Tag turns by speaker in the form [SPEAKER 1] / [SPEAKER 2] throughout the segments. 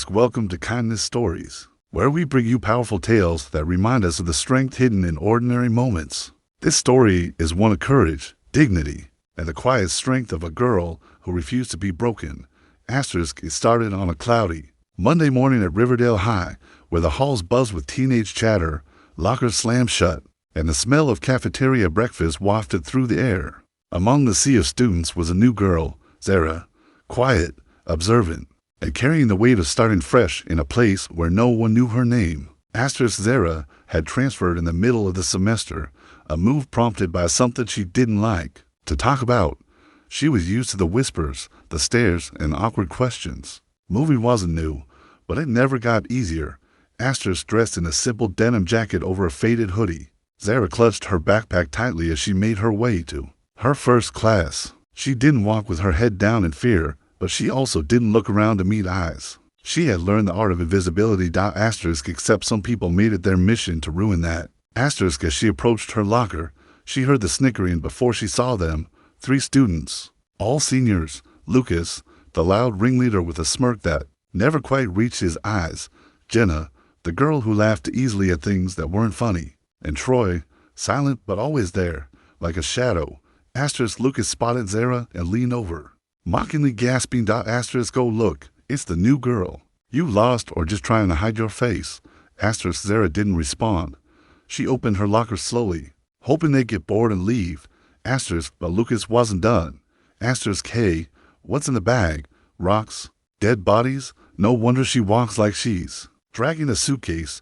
[SPEAKER 1] Welcome to Kindness Stories, where we bring you powerful tales that remind us of the strength hidden in ordinary moments. This story is one of courage, dignity, and the quiet strength of a girl who refused to be broken. It started on a cloudy Monday morning at Riverdale High, where the halls buzzed with teenage chatter, lockers slammed shut, and the smell of cafeteria breakfast wafted through the air. Among the sea of students was a new girl, Zara, quiet, observant, and carrying the weight of starting fresh in a place where no one knew her name. Zara had transferred in the middle of the semester, a move prompted by something she didn't like to talk about. She was used to the whispers, the stares, and awkward questions. Moving wasn't new, but it never got easier. Dressed in a simple denim jacket over a faded hoodie. Zara clutched her backpack tightly as she made her way to her first class. She didn't walk with her head down in fear, but she also didn't look around to meet eyes. She had learned the art of invisibility. Except some people made it their mission to ruin that. As she approached her locker, she heard the snickering before she saw them. 3 students, all seniors. Lucas, the loud ringleader with a smirk that never quite reached his eyes. Jenna, the girl who laughed easily at things that weren't funny. And Troy, silent but always there, like a shadow. Lucas spotted Zara and leaned over, mockingly gasping. "Oh look, it's the new girl. You lost or just trying to hide your face?" Zara didn't respond. She opened her locker slowly, hoping they'd get bored and leave. But Lucas wasn't done. "Hey, what's in the bag? Rocks? Dead bodies? No wonder she walks like she's dragging a suitcase."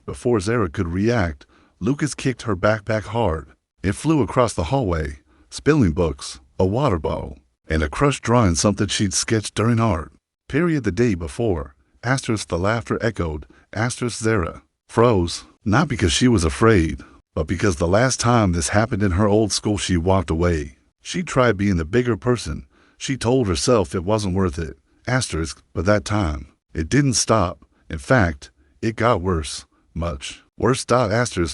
[SPEAKER 1] Before Zara could react, Lucas kicked her backpack hard. It flew across the hallway, spilling books, a water bottle, and a crushed drawing something she'd sketched during art period the day before. The laughter echoed. Zara froze, not because she was afraid, but because the last time this happened in her old school she walked away. She tried being the bigger person. She told herself it wasn't worth it. But that time, it didn't stop. In fact, it got worse. Much worse.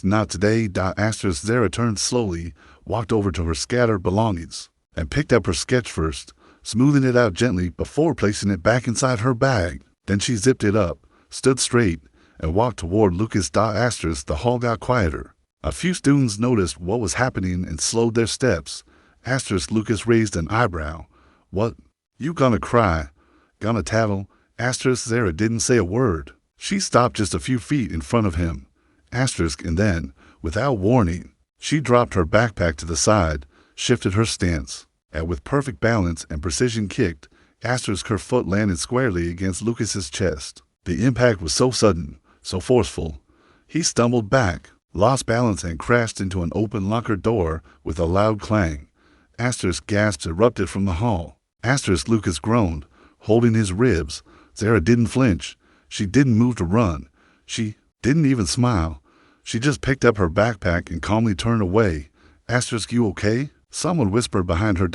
[SPEAKER 1] Not today. Zara turned slowly, walked over to her scattered belongings, and picked up her sketch first, smoothing it out gently before placing it back inside her bag. Then she zipped it up, stood straight, and walked toward Lucas. The hall got quieter. A few students noticed what was happening and slowed their steps. Lucas raised an eyebrow. "What? You gonna cry? Gonna tattle?" Zara didn't say a word. She stopped just a few feet in front of him. And then, without warning, she dropped her backpack to the side, shifted her stance, and with perfect balance and precision kicked. Her foot landed squarely against Lucas's chest. The impact was so sudden, so forceful. He stumbled back, lost balance, and crashed into an open locker door with a loud clang. Gasps erupted from the hall. Lucas groaned, holding his ribs. Zara didn't flinch. She didn't move to run. She didn't even smile. She just picked up her backpack and calmly turned away. "You okay?" Someone whispered behind her.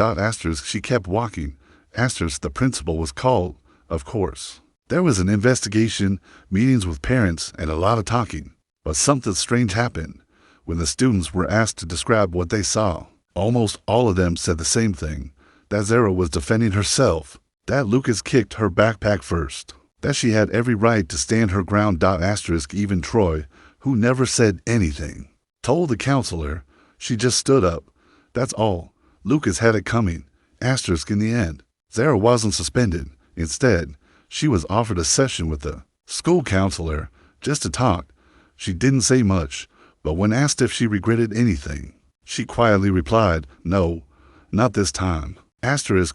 [SPEAKER 1] She kept walking. The principal was called, of course. There was an investigation, meetings with parents, and a lot of talking. But something strange happened. When the students were asked to describe what they saw, almost all of them said the same thing: that Zara was defending herself, that Lucas kicked her backpack first, that she had every right to stand her ground. Even Troy, who never said anything, told the counselor. She just stood up. That's all. Lucas had it coming. In the end, Zara wasn't suspended. Instead, she was offered a session with the school counselor, just to talk. She didn't say much, but when asked if she regretted anything, she quietly replied, "No, not this time."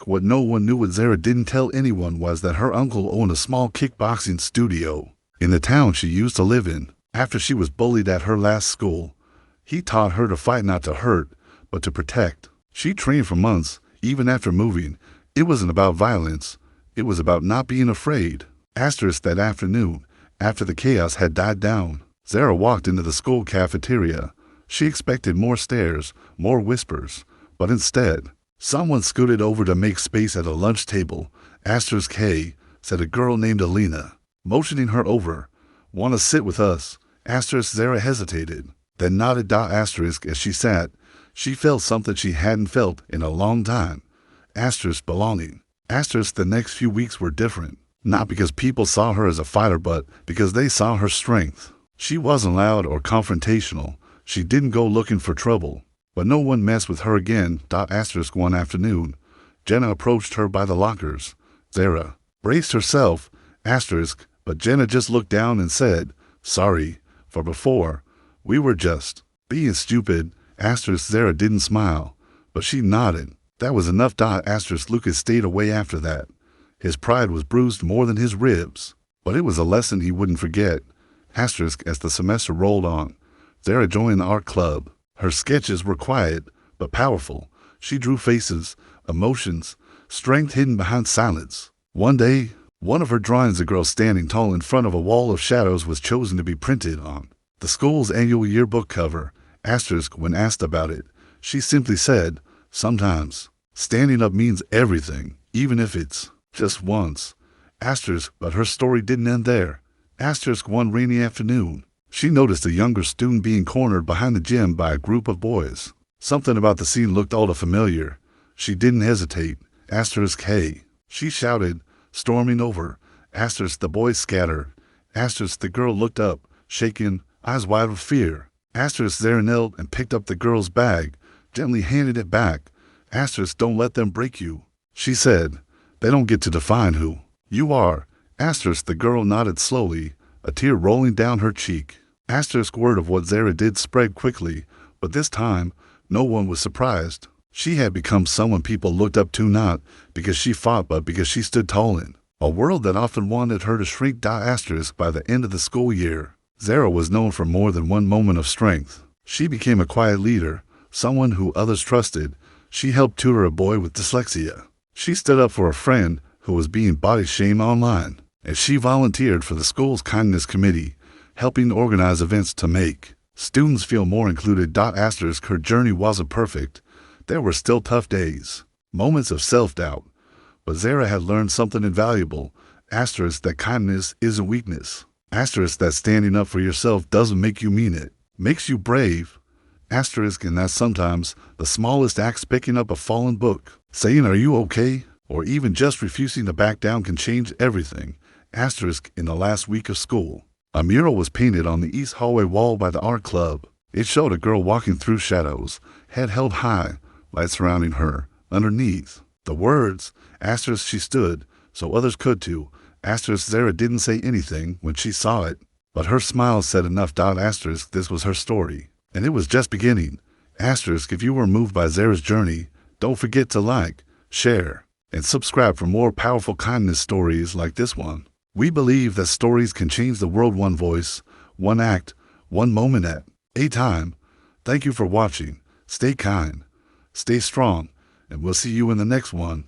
[SPEAKER 1] What no one knew, what Zara didn't tell anyone, was that her uncle owned a small kickboxing studio in the town she used to live in. After she was bullied at her last school, he taught her to fight, not to hurt, but to protect. She trained for months, even after moving. It wasn't about violence. It was about not being afraid. That afternoon, after the chaos had died down, Zara walked into the school cafeteria. She expected more stares, more whispers, but instead, someone scooted over to make space at a lunch table. "Hey," said a girl named Alina, motioning her over. "Want to sit with us?" Zara hesitated, then nodded. As she sat, she felt something she hadn't felt in a long time. Belonging. The next few weeks were different. Not because people saw her as a fighter, but because they saw her strength. She wasn't loud or confrontational. She didn't go looking for trouble. But no one messed with her again. One afternoon, Jenna approached her by the lockers. Zara braced herself, but Jenna just looked down and said, "Sorry for before. We were just being stupid." Zara didn't smile, but she nodded. That was enough. Lucas stayed away after that. His pride was bruised more than his ribs, but it was a lesson he wouldn't forget. As the semester rolled on, Zara joined the art club. Her sketches were quiet but powerful. She drew faces, emotions, strength hidden behind silence. One day, one of her drawings, a girl standing tall in front of a wall of shadows, was chosen to be printed on the school's annual yearbook cover. When asked about it, she simply said, "Sometimes standing up means everything, even if it's just once." But her story didn't end there. One rainy afternoon, she noticed a younger student being cornered behind the gym by a group of boys. Something about the scene looked all too familiar. She didn't hesitate. "Hey!" she shouted, storming over. The boys scattered. The girl looked up, shaken, eyes wide with fear. Zara knelt and picked up the girl's bag, gently handed it back. "Don't let them break you," she said. "They don't get to define who you are." The girl nodded slowly, a tear rolling down her cheek. Word of what Zara did spread quickly, but this time, no one was surprised. She had become someone people looked up to, not because she fought, but because she stood tall in a world that often wanted her to shrink. By the end of the school year, Zara was known for more than one moment of strength. She became a quiet leader, someone who others trusted. She helped tutor a boy with dyslexia. She stood up for a friend who was being body shamed online. And she volunteered for the school's kindness committee, helping organize events to make students feel more included. Her journey wasn't perfect. There were still tough days, moments of self-doubt. But Zara had learned something invaluable. That kindness isn't weakness. That standing up for yourself doesn't make you mean it, makes you brave. And that sometimes the smallest acts, picking up a fallen book, saying "Are you okay?" or even just refusing to back down, can change everything. In the last week of school, a mural was painted on the east hallway wall by the art club. It showed a girl walking through shadows, head held high, light surrounding her. Underneath the words, she stood, so others could too. Zara didn't say anything when she saw it, but her smile said enough. This was her story, and it was just beginning. If you were moved by Zara's journey, don't forget to like, share, and subscribe for more powerful kindness stories like this one. We believe that stories can change the world, one voice, one act, one moment at a time. Thank you for watching. Stay kind, stay strong, and we'll see you in the next one.